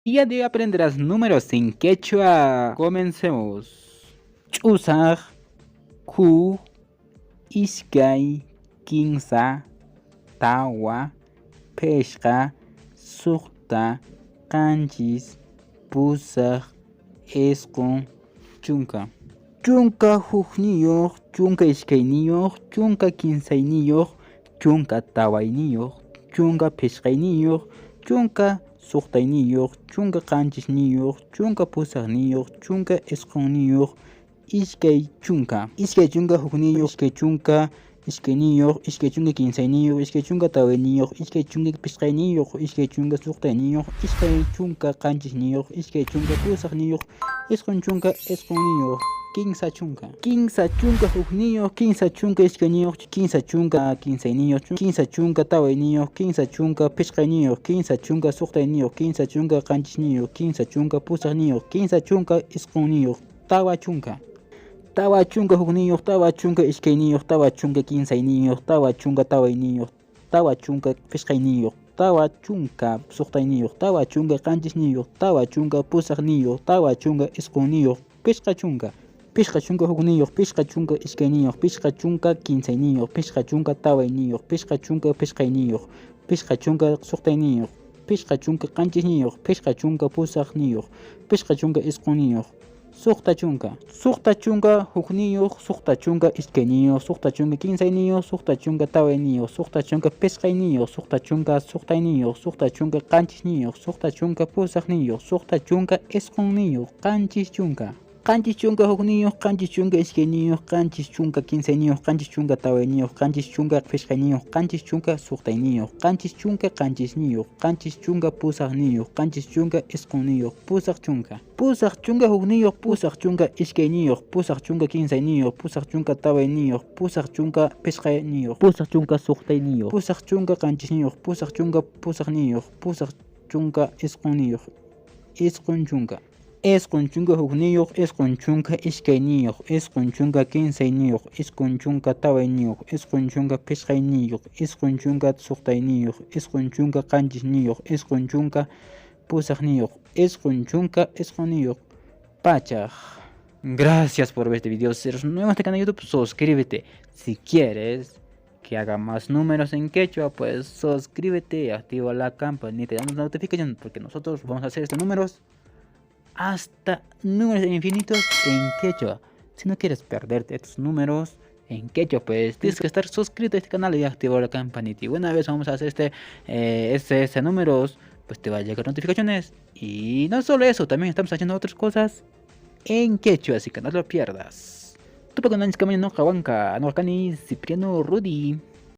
Día de hoy aprenderás números en quechua. Comencemos. Ch'usaq, ku, iskay, kinsa, tawa, peshqa, suqta, qanchis, pusaq, esqun, chunka. Chunka hukniyuq, chunka iskayniyuq, chunka kinsayniyuq, chunka tawayniyuq, chunka peshqayniyuq, chunka suqtayniyuq, chunka qanchisniyuq, chunka pusaqniyuq, chunka esquniyuq, iskay chunka. Iskay chunka hukniyuq, iskay chunka iskayniyuq, iskay chunka kinsayniyuq, iskay chunka tawayniyuq, iskay chunka peshqayniyuq, iskay chunka suqtayniyuq, iskay chunka qanchisniyuq, iskay chunka pusaqniyuq, isqun chunka esquniyuq. Kinsa chunka. Kinsa chunka hukniyuq, kinsa chunka iskayniyuq, kinsa chunka kinsayniyuq, kinsa chunka tawayniyuq, kinsa chunka peshqayniyuq, kinsa chunka suqtayniyuq, kinsa chunka qanchisniyuq, kinsa chunka pusaqniyuq, kinsa chunka isquniyuq. Tawa chunka. Tawa chunka hukniyuq, tawa chunka iskayniyuq, tawa chunka kinsayniyuq, tawa chunka tawayniyuq, tawa chunka peshqayniyuq, tawa chunka suqtayniyuq, tawa chunka qanchisniyuq, tawa chunka pusaqniyuq, tawa chunka isquniyuq. Peshqa chunka. Peshqa chunka hukniyuq, peshqa chunka iskayniyuq, peshqa chunka kinsayniyuq, peshqa chunka tawayniyuq, peshqa chunka peshqayniyuq, peshqa chunka suqtayniyuq, peshqa chunka qanchisniyuq, peshqa chunka pusaqniyuq, peshqa chunka isquniyuq. Suqta chunka. Suqta chunka hukniyuq, suqta chunka iskayniyuq, suqta chunka kinsayniyuq, suqta chunka tawayniyuq, suqta chunka peshqayniyuq, suqta chunka suqtayniyuq, suqta chunka qanchisniyuq, suqta chunka pusaqniyuq, suqta chunka isquniyuq. Qanchis chunka. Qanchis chunka hukniyuq, qanchis chunka iskayniyuq, qanchis chunka kinsayniyuq, qanchis chunka tawayniyuq, qanchis chunka peshqayniyuq, qanchis chunka suqtayniyuq, qanchis chunka qanchisniyuq, qanchis chunka pusaqniyuq, qanchis chunka isquniyuq. Pusaq chunka. Pusaq chunka hukniyuq, pusaq chunka iskayniyuq, pusaq chunka kinsayniyuq, pusaq chunka tawayniyuq, pusaq chunka peshqayniyuq, pusaq chunka suqtayniyuq, pusaq chunka qanchisniyuq, pusaq chunka pusaqniyuq, pusaq chunka isquniyuq. Isqun chunka. Isqun chunka hukniyuq, isqun chunka iskayniyuq, isqun chunka kinsayniyuq, isqun chunka tawayniyuq, isqun chunka peshqayniyuq, isqun chunka suqtayniyuq, isqun chunka qanchisniyuq, isqun chunka pusaqniyuq, isqun chunka isquniyuq. Pachaq. Gracias por ver este video. Si eres nuevo en este canal de YouTube, suscríbete. Si quieres que haga más números en quechua, pues suscríbete y activa la campanita y damos la notificación, porque nosotros vamos a hacer estos números hasta números infinitos en quechua. Si no quieres perderte estos números en quechua, pues tienes que estar suscrito a este canal y activar la campanita. Y una vez vamos a hacer este números, pues te va a llegar notificaciones. Y no solo eso, también estamos haciendo otras cosas en quechua, así que no lo pierdas. Tupac no Cipriano Rudy.